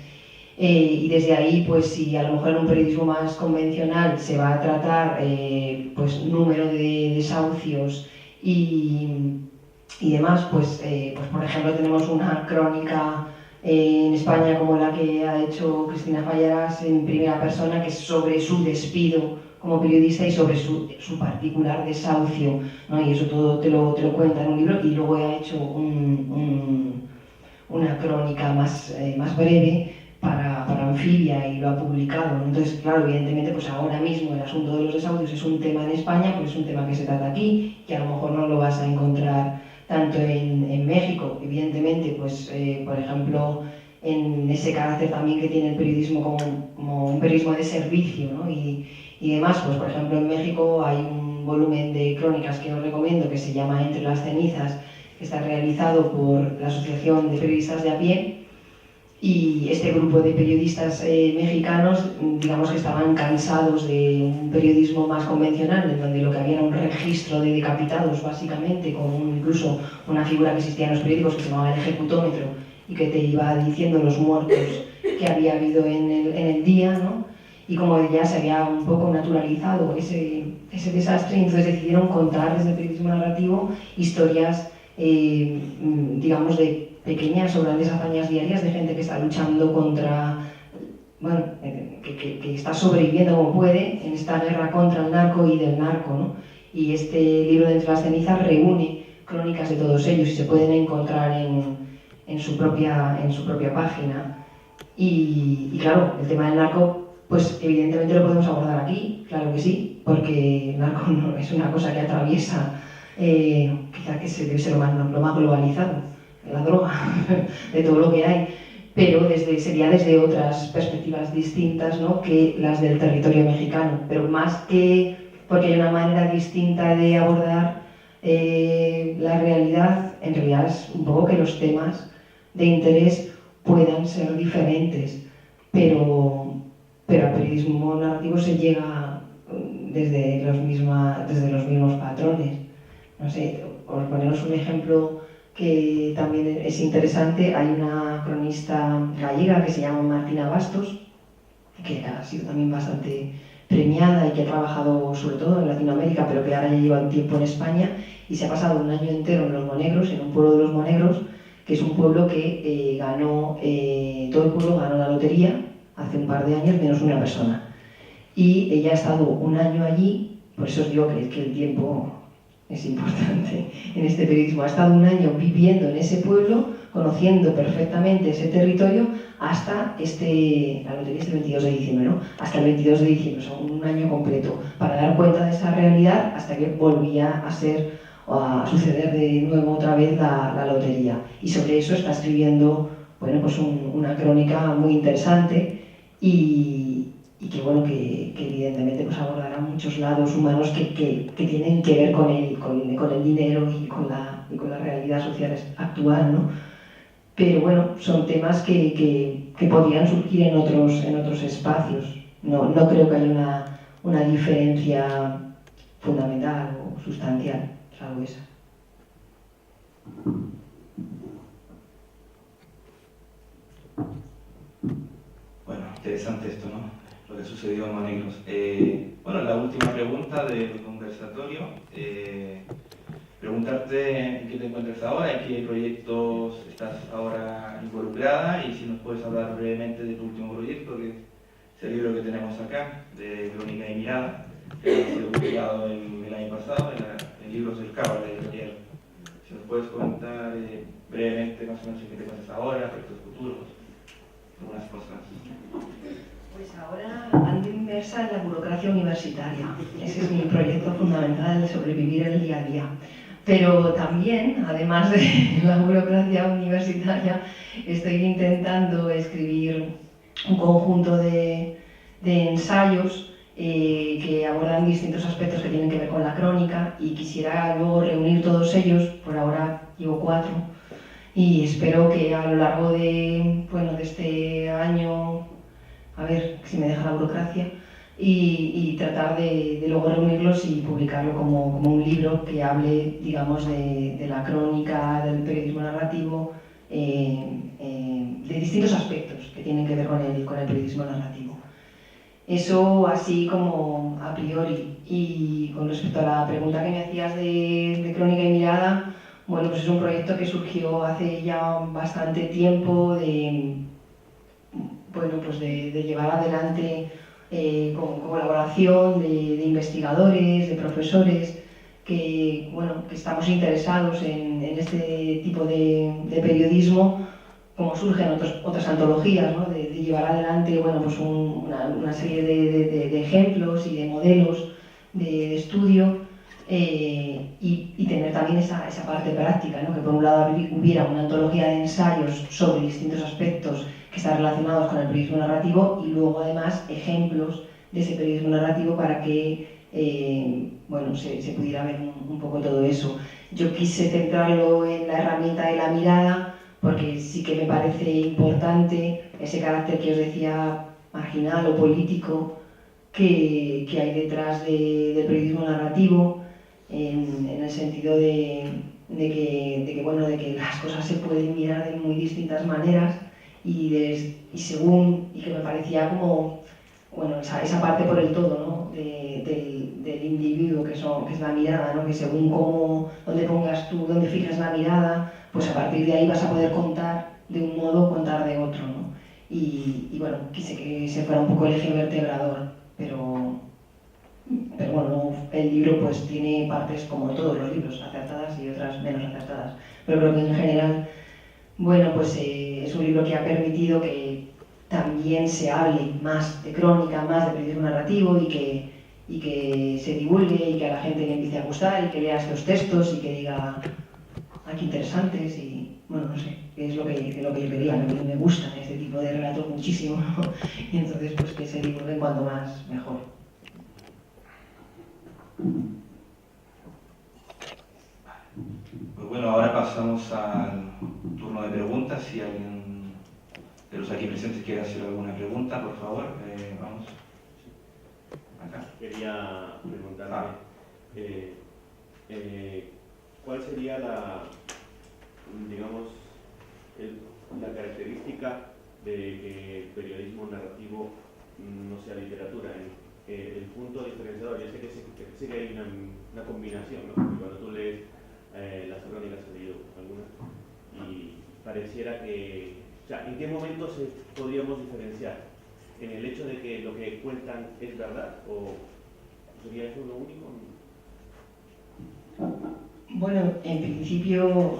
Y desde ahí, pues si a lo mejor en un periodismo más convencional se va a tratar pues número de desahucios y demás, pues por ejemplo tenemos una crónica en España como la que ha hecho Cristina Fallarás en primera persona, que es sobre su despido como periodista y sobre su particular desahucio, ¿no? Y eso todo te lo cuenta en un libro, y luego ha hecho una crónica más breve para Anfibia y lo ha publicado, ¿no? Entonces, claro, evidentemente, pues ahora mismo el asunto de los desahucios es un tema en España, porque es un tema que se trata aquí, que a lo mejor no lo vas a encontrar tanto en México. Evidentemente, pues, por ejemplo, en ese carácter también que tiene el periodismo como un periodismo de servicio, ¿no? Y demás, pues, por ejemplo, en México hay un volumen de crónicas que os recomiendo que se llama Entre las cenizas, que está realizado por la Asociación de Periodistas de a Pie. Y este grupo de periodistas mexicanos, digamos que estaban cansados de un periodismo más convencional, en donde lo que había era un registro de decapitados, básicamente, con incluso una figura que existía en los periódicos que se llamaba el ejecutómetro y que te iba diciendo los muertos que había habido en el día, ¿no? Y como ya se había un poco naturalizado ese desastre, entonces decidieron contar desde el periodismo narrativo historias, digamos, de pequeñas o grandes hazañas diarias de gente que está luchando contra, bueno, que está sobreviviendo como puede en esta guerra contra el narco y del narco, ¿no? Y este libro de Entre las cenizas reúne crónicas de todos ellos y se pueden encontrar en su propia página. Y claro, el tema del narco pues evidentemente lo podemos abordar aquí, claro que sí, porque el narco no es una cosa que atraviesa, quizá que debe ser lo más globalizado, la droga, de todo lo que hay, pero sería desde otras perspectivas distintas, ¿no?, que las del territorio mexicano, pero más que porque hay una manera distinta de abordar la realidad, en realidad es un poco que los temas de interés puedan ser diferentes, pero al periodismo narrativo se llega desde los mismos patrones. No sé, por poneros un ejemplo que también es interesante, hay una cronista gallega que se llama Martina Bastos, que ha sido también bastante premiada y que ha trabajado sobre todo en Latinoamérica, pero que ahora ya lleva un tiempo en España y se ha pasado un año entero en Los Monegros, en un pueblo de Los Monegros, que es un pueblo que todo el pueblo ganó la lotería hace un par de años, menos una persona. Y ella ha estado un año allí, por eso os digo que el tiempo es importante en este periodismo. Ha estado un año viviendo en ese pueblo, conociendo perfectamente ese territorio, hasta la lotería es el 22 de diciembre, ¿no? Hasta el 22 de diciembre, o sea, un año completo, para dar cuenta de esa realidad hasta que volvía a suceder de nuevo otra vez la lotería. Y sobre eso está escribiendo, bueno, pues una crónica muy interesante y que evidentemente pues abordará muchos lados humanos que tienen que ver con el dinero y con la realidad social actual, ¿no? Pero bueno, son temas que podrían surgir en otros espacios. No creo que haya una diferencia fundamental o sustancial, salvo esa. Bueno, interesante esto, ¿no? Lo que sucedió en Monegros. Bueno, la última pregunta del conversatorio. Preguntarte en qué te encuentras ahora, en qué proyectos estás ahora involucrada y si nos puedes hablar brevemente de tu último proyecto, que es el libro que tenemos acá, de Crónica y Mirada, que ha sido publicado el año pasado en Libros del Cabo, la editorial. Si nos puedes comentar brevemente más o menos en qué te encuentras ahora, proyectos futuros, algunas cosas. Pues ahora ando inmersa en la burocracia universitaria. Ese es mi proyecto fundamental, sobrevivir el día a día. Pero también, además de la burocracia universitaria, estoy intentando escribir un conjunto de ensayos que abordan distintos aspectos que tienen que ver con la crónica y quisiera luego reunir todos ellos. Por ahora llevo 4 y espero que a lo largo de este año, a ver si me deja la burocracia, y tratar de luego reunirlos y publicarlo como un libro que hable, digamos, de la crónica, del periodismo narrativo, de distintos aspectos que tienen que ver con el periodismo narrativo. Eso así como a priori. Y con respecto a la pregunta que me hacías de Crónica y Mirada, bueno, pues es un proyecto que surgió hace ya bastante tiempo de llevar adelante con colaboración de investigadores, de profesores, que estamos interesados en este tipo de periodismo, como surgen otras antologías, ¿no? de llevar adelante una serie de ejemplos y de modelos de estudio y tener también esa parte práctica, ¿no? Que por un lado hubiera una antología de ensayos sobre distintos aspectos que están relacionados con el periodismo narrativo y luego además ejemplos de ese periodismo narrativo para que se pudiera ver un poco todo eso. Yo quise centrarlo en la herramienta de la mirada porque sí que me parece importante ese carácter que os decía marginal o político que hay detrás del periodismo narrativo en el sentido de que las cosas se pueden mirar de muy distintas maneras y que me parecía como esa parte por el todo, ¿no? del individuo que es la mirada, ¿no? Que según dónde pongas tú, dónde fijas la mirada, pues a partir de ahí vas a poder contar de un modo o contar de otro, ¿no? Y bueno, quise que se fuera un poco el eje vertebrador, pero bueno, el libro pues tiene partes como todos los libros, acertadas y otras menos acertadas, pero creo que en general, bueno, pues es un libro que ha permitido que también se hable más de crónica, más de periodismo narrativo y que se divulgue y que a la gente le empiece a gustar y que lea estos textos y que diga, ah, qué interesantes y, bueno, no sé, es lo que yo quería, a mí me gustan este tipo de relatos muchísimo, ¿no? Y entonces pues que se divulguen cuanto más mejor. Pues bueno, ahora pasamos al turno de preguntas. Si alguien de los aquí presentes quiere hacer alguna pregunta, por favor, vamos. Acá. Quería preguntarle, ¿cuál sería la característica de que el periodismo narrativo no sea literatura? El punto diferenciador, yo sé que hay una combinación, ¿no? Porque cuando tú lees las crónicas, he leído algunas, y pareciera que, o sea, ¿en qué momento podríamos diferenciar? ¿En el hecho de que lo que cuentan es verdad o sería eso lo único? Bueno, en principio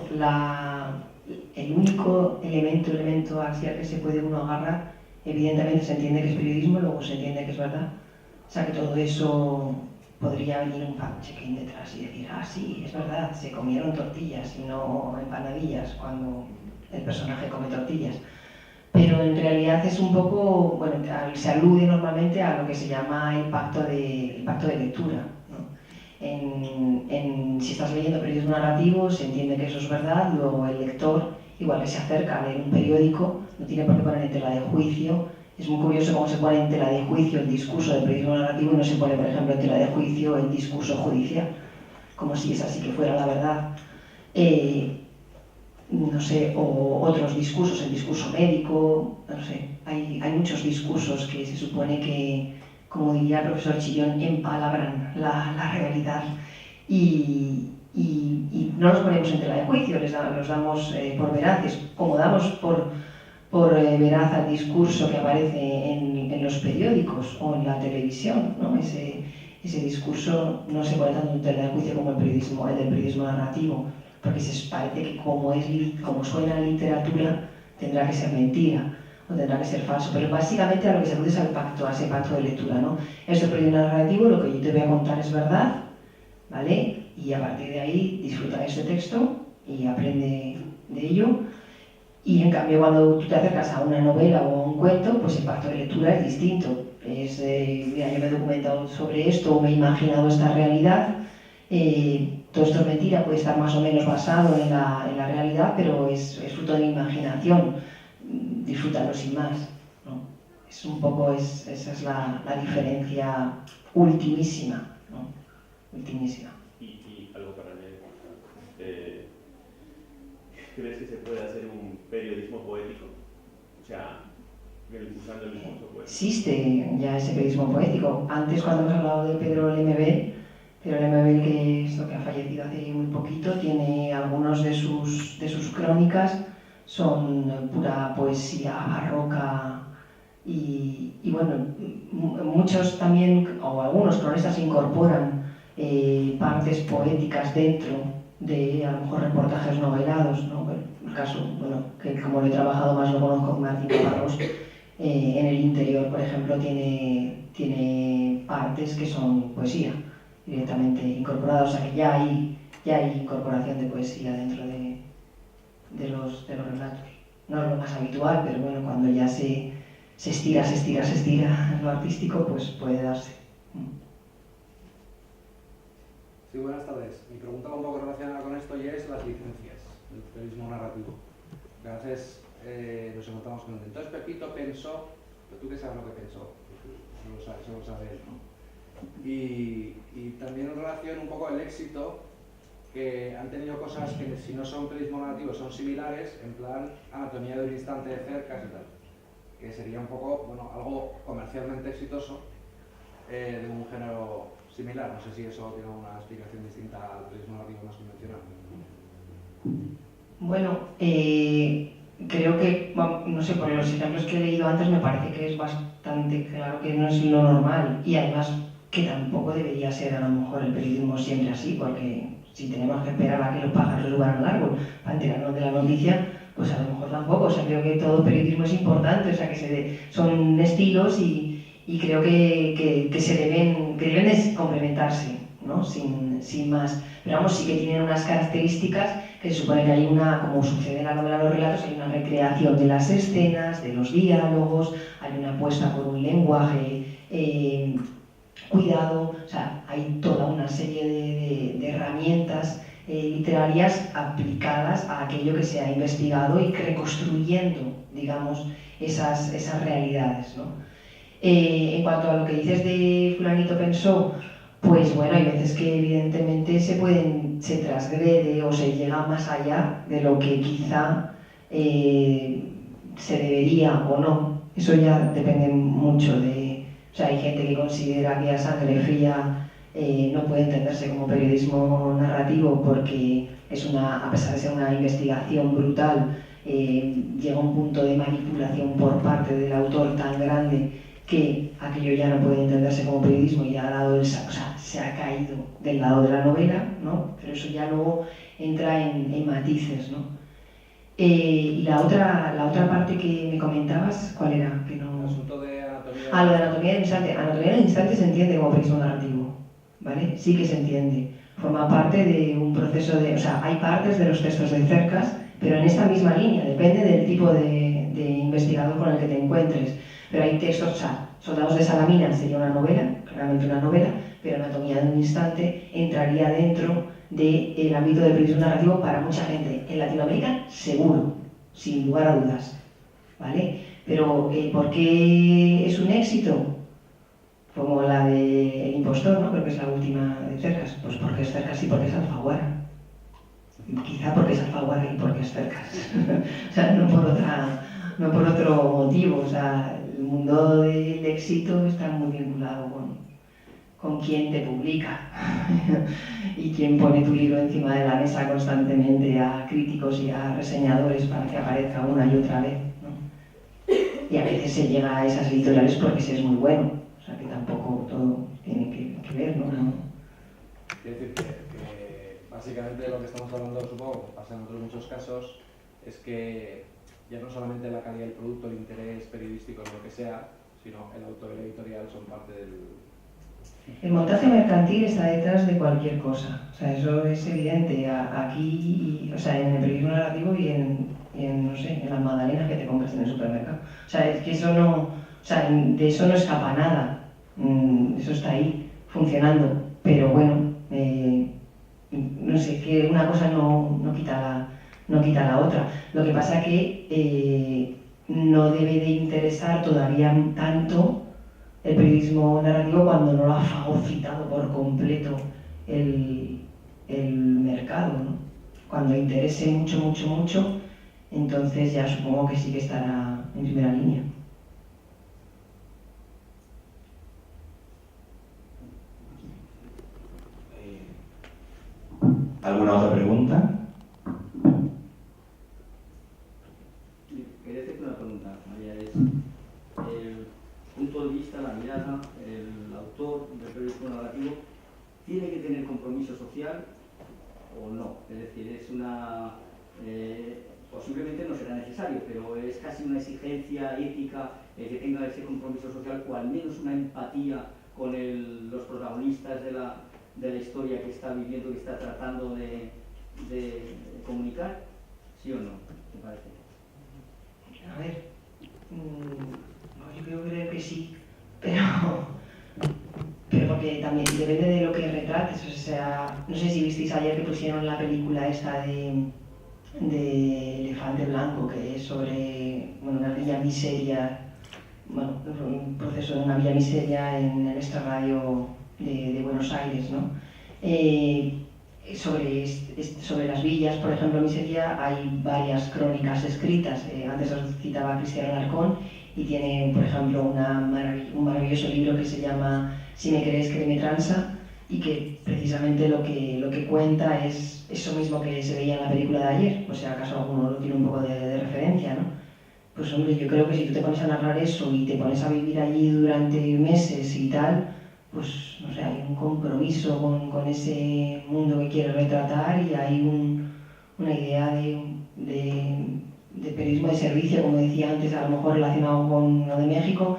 el único elemento hacia que se puede uno agarrar, evidentemente se entiende que es periodismo, luego se entiende que es verdad. O sea que todo eso podría venir un fact-checking detrás y decir, ah, sí, es verdad, se comieron tortillas y no empanadillas cuando el personaje come tortillas. Pero en realidad es un poco, bueno, se alude normalmente a lo que se llama el pacto de lectura, ¿no? Si estás leyendo periodismo narrativo, se entiende que eso es verdad, luego el lector, igual que se acerca a leer un periódico, no tiene por qué poner en tela de juicio. Es muy curioso cómo se pone en tela de juicio el discurso del periodismo narrativo y no se pone, por ejemplo, en tela de juicio el discurso judicial, como si esa sí que fuera la verdad. No sé, o otros discursos, el discurso médico, no sé, hay muchos discursos que se supone que, como diría el profesor Chillón, empalabran la realidad y no los ponemos en tela de juicio, los damos por veraces, como damos por veraz al discurso que aparece en los periódicos o en la televisión, ¿no? Ese discurso no se pone tanto en tela de juicio como el del periodismo narrativo, porque se parece que como suena a literatura tendrá que ser mentira o tendrá que ser falso, pero básicamente a lo que se alude es a ese pacto de lectura, ¿no? Este periodismo narrativo, lo que yo te voy a contar es verdad, ¿vale? Y a partir de ahí disfruta de este texto y aprende de ello. Y en cambio cuando tú te acercas a una novela o a un cuento, pues el pacto de lectura es distinto. Mira, yo me he documentado sobre esto o me he imaginado esta realidad. Todo esto es mentira, puede estar más o menos basado en la realidad, pero es fruto de mi imaginación. Disfrútalo sin más, ¿no? Es un poco, esa es la diferencia ultimísima, ¿no? Ultimísima. Y algo para añadir. ¿Crees que se puede hacer un periodismo poético? O sea, usando el discurso poético. Existe ya ese periodismo poético. Antes, cuando hemos hablado de Pedro Lemebel, que es lo que ha fallecido hace muy poquito, tiene algunos de sus crónicas, son pura poesía barroca y bueno, muchos también, o algunos cronistas incorporan partes poéticas dentro de a lo mejor reportajes novelados, ¿no? El caso, bueno, que como lo he trabajado más lo conozco con Martín Caparrós, en el interior, por ejemplo, tiene partes que son poesía directamente incorporadas, o sea que ya hay incorporación de poesía dentro de los relatos. No es lo más habitual, pero bueno, cuando ya se estira lo artístico, pues puede darse. Sí, buenas tardes. Mi pregunta va un poco relacionada con esto y es las licencias del periodismo narrativo. Que a veces nos encontramos con el entonces Pepito pensó, pero tú qué sabes lo que pensó, eso lo sabe él, ¿no? Y también en relación un poco al éxito, que han tenido cosas que si no son periodismo narrativo son similares, en plan anatomía de un instante de cerca y tal, que sería un poco, bueno, algo comercialmente exitoso de un género similar. No sé si eso tiene una explicación distinta al periodismo narrativo más convencional. Bueno, creo que, no sé, por los ejemplos que he leído antes me parece que es bastante claro que no es lo normal y además que tampoco debería ser a lo mejor el periodismo siempre así, porque si tenemos que esperar a que los pájaros suban al árbol para enterarnos de la noticia, pues a lo mejor tampoco. O sea, creo que todo periodismo es importante, o sea, que son estilos y creo que deben complementarse, ¿no? Sin más. Pero vamos, sí que tienen unas características que se supone que hay como sucede en la novela Los relatos, hay una recreación de las escenas, de los diálogos, hay una apuesta por un lenguaje cuidado, o sea, hay toda una serie de herramientas literarias aplicadas a aquello que se ha investigado y reconstruyendo, digamos, esas realidades, ¿no? En cuanto a lo que dices de fulanito pensó, pues bueno, hay veces que evidentemente se transgrede o se llega más allá de lo que quizá se debería o no. Eso ya depende mucho de... O sea, hay gente que considera que A Sangre Fría no puede entenderse como periodismo narrativo porque a pesar de ser una investigación brutal, llega a un punto de manipulación por parte del autor tan grande que aquello ya no puede entenderse como periodismo y se ha caído del lado de la novela, ¿no? Pero eso ya luego entra en matices, ¿no? Y la otra parte que me comentabas, ¿cuál era? Que no... El asunto de anatomía... Lo de anatomía del instante. Anatomía del instante se entiende como periodismo narrativo, ¿vale? Sí que se entiende. Forma parte de un proceso de... O sea, hay partes de los textos de Cercas, pero en esta misma línea, depende del tipo de investigador con el que te encuentres. Pero hay textos, o sea, Soldados de Salamina sería una novela, claramente una novela, pero Anatomía de un instante entraría dentro del ámbito del periodismo narrativo para mucha gente. En Latinoamérica, seguro, sin lugar a dudas, ¿vale? Pero ¿por qué es un éxito? Como la de El impostor, ¿no? Creo que es la última de Cercas. Pues porque es Cercas y porque es Alfaguara. Quizá porque es Alfaguara y porque es Cercas. O sea, no por otro motivo. O sea, el mundo del éxito está muy vinculado con quién te publica y quién pone tu libro encima de la mesa constantemente a críticos y a reseñadores para que aparezca una y otra vez, ¿no? Y a veces se llega a esas editoriales porque se es muy bueno, o sea que tampoco todo tiene que ver, ¿no? Quiero decir que básicamente lo que estamos hablando, supongo, pasa en otros muchos casos, es que ya no solamente la calidad del producto, el interés periodístico, lo que sea, sino el autor y la editorial son parte del... El montaje mercantil está detrás de cualquier cosa, o sea, eso es evidente. Aquí, o sea, en el periodismo narrativo y no sé, en las magdalenas que te compras en el supermercado. O sea, es que eso no, o sea, de eso no escapa nada, eso está ahí, funcionando, pero bueno, no sé, que una cosa no quita la otra. Lo que pasa que no debe de interesar todavía tanto el periodismo narrativo cuando no lo ha fagocitado por completo el mercado, ¿no? Cuando interese mucho, entonces ya supongo que sí que estará en primera línea. ¿Alguna otra pregunta? Quería hacerte una pregunta, María. Es el punto de vista, la mirada, el autor del periodismo narrativo tiene que tener compromiso social o no. Es decir, es una... posiblemente no será necesario, pero es casi una exigencia ética que tenga ese compromiso social o al menos una empatía con los protagonistas de la historia que está viviendo, que está tratando de comunicar, ¿sí o no? ¿Te parece? A ver, yo creo que sí, pero porque también depende de lo que retrates. O sea, no sé si visteis ayer que pusieron la película esta de Elefante Blanco, que es sobre una villa miseria, un proceso de una villa miseria en el extrarradio de Buenos Aires, ¿no? Sobre las villas, por ejemplo, miseria, hay varias crónicas escritas. Antes os citaba a Cristian Alarcón y tiene, por ejemplo, un maravilloso libro que se llama Si me queréis, créeme transa, y que precisamente lo que cuenta es eso mismo que se veía en la película de ayer, o sea, acaso alguno lo tiene un poco de referencia, ¿no? Pues hombre, yo creo que si tú te pones a narrar eso y te pones a vivir allí durante meses y tal, pues no sé, hay un compromiso con ese mundo que quieres retratar y hay una idea de de periodismo de servicio, como decía antes, a lo mejor relacionado con lo de México,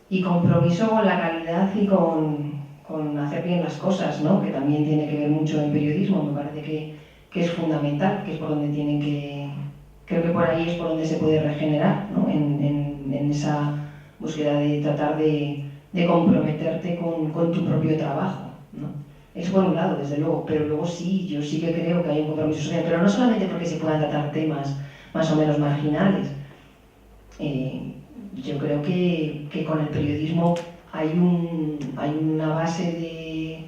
y compromiso con la calidad y con hacer bien las cosas, ¿no? Que también tiene que ver mucho en periodismo, me parece que es fundamental, que es por donde tienen que... Creo que por ahí es por donde se puede regenerar, ¿no? En esa búsqueda de tratar de comprometerte con tu propio trabajo, ¿no? Es por un lado, desde luego, pero luego sí, yo sí que creo que hay un compromiso social, pero no solamente porque se puedan tratar temas más o menos marginales. Yo creo que con el periodismo hay una base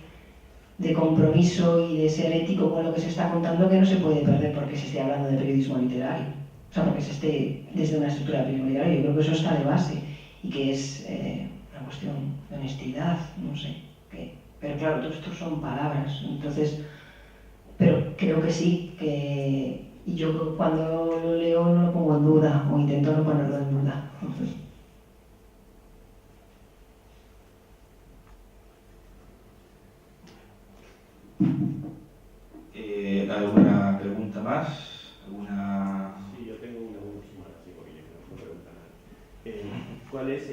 de compromiso y de ser ético con lo que se está contando que no se puede perder porque se esté hablando de periodismo literario, o sea, porque se esté desde una estructura de periodismo literario. Yo creo que eso está de base y que es una cuestión de honestidad, no sé qué. Pero claro, todo esto son palabras, entonces, pero creo que sí, y yo cuando lo leo no lo pongo en duda, o intento no ponerlo en duda. ¿Alguna pregunta más? ¿Alguna... Sí, yo tengo una última, así porque yo no pregunto nada. ¿Cuál es,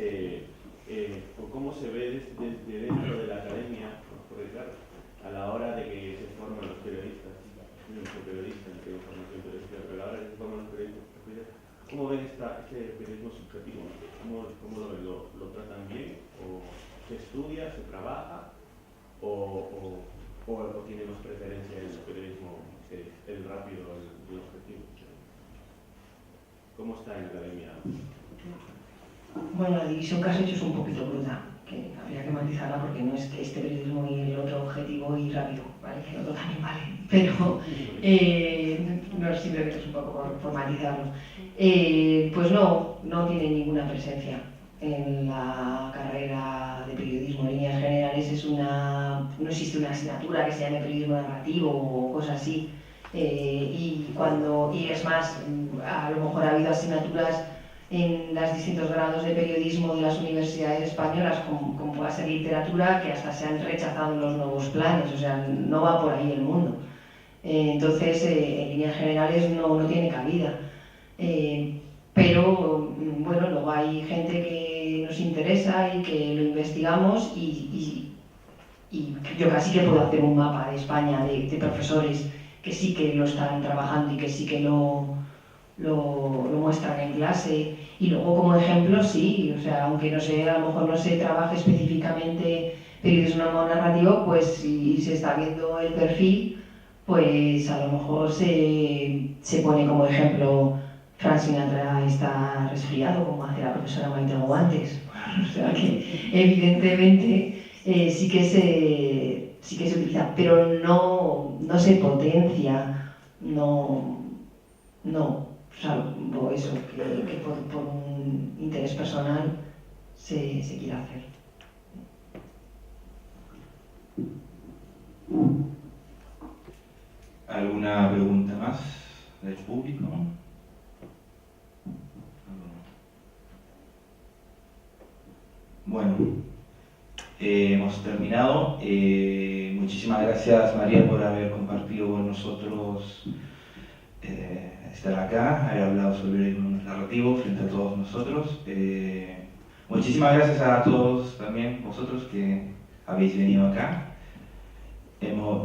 o cómo se ve desde dentro de la academia, porque claro, a la hora de que se forman los periodistas, yo no soy periodista, no tengo formación periodística, pero a la hora de que se forman los periodistas, ¿cómo ven este periodismo subjetivo? ¿Cómo lo ven? ¿Lo tratan bien? ¿O se estudia, se trabaja? ¿O tiene más preferencia en el periodismo el rápido, el objetivo? ¿Cómo está en la academia? Bueno, la división que has hecho es un poquito bruta, que habría que matizarla porque no es que este periodismo y el otro objetivo y rápido, ¿vale? El otro también vale, pero no, simplemente es un poco por matizarlo. Pues no tiene ninguna presencia en la carrera de periodismo. En líneas generales no existe una asignatura que se llame periodismo narrativo o cosas así. Y es más, a lo mejor ha habido asignaturas en los distintos grados de periodismo de las universidades españolas, como pueda ser literatura, que hasta se han rechazado en los nuevos planes, o sea, no va por ahí el mundo. Entonces, en líneas generales no tiene cabida. Pero, bueno, luego hay gente que nos interesa y que lo investigamos y yo casi que puedo hacer un mapa de España de profesores que sí que lo están trabajando y que sí que lo muestran en clase, y luego como ejemplo sí, o sea, aunque a lo mejor no se trabaje específicamente periodismo narrativo, pues si se está viendo el perfil, pues a lo mejor se pone como ejemplo Frank Sinatra está resfriado, como hace la profesora Maite Guantes. O sea que evidentemente sí que se utiliza, pero no se potencia, salvo eso, que por un interés personal se quiera hacer. ¿Alguna pregunta más del público? Bueno, hemos terminado. Muchísimas gracias, María, por haber compartido con nosotros, estar acá, haber hablado sobre el narrativo frente a todos nosotros. Muchísimas gracias a todos también vosotros que habéis venido acá.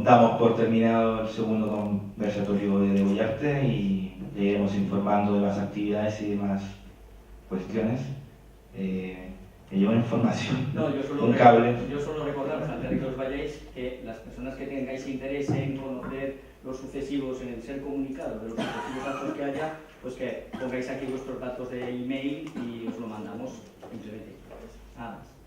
Damos por terminado el segundo conversatorio de Degollarte y le iremos informando de más actividades y demás cuestiones. Me llevo información, un cable. Yo solo recordaros, antes de que os vayáis, que las personas que tengáis interés en conocer los sucesivos, en el ser comunicado de los sucesivos actos que haya, pues que pongáis aquí vuestros datos de email y os lo mandamos, simplemente. Nada más.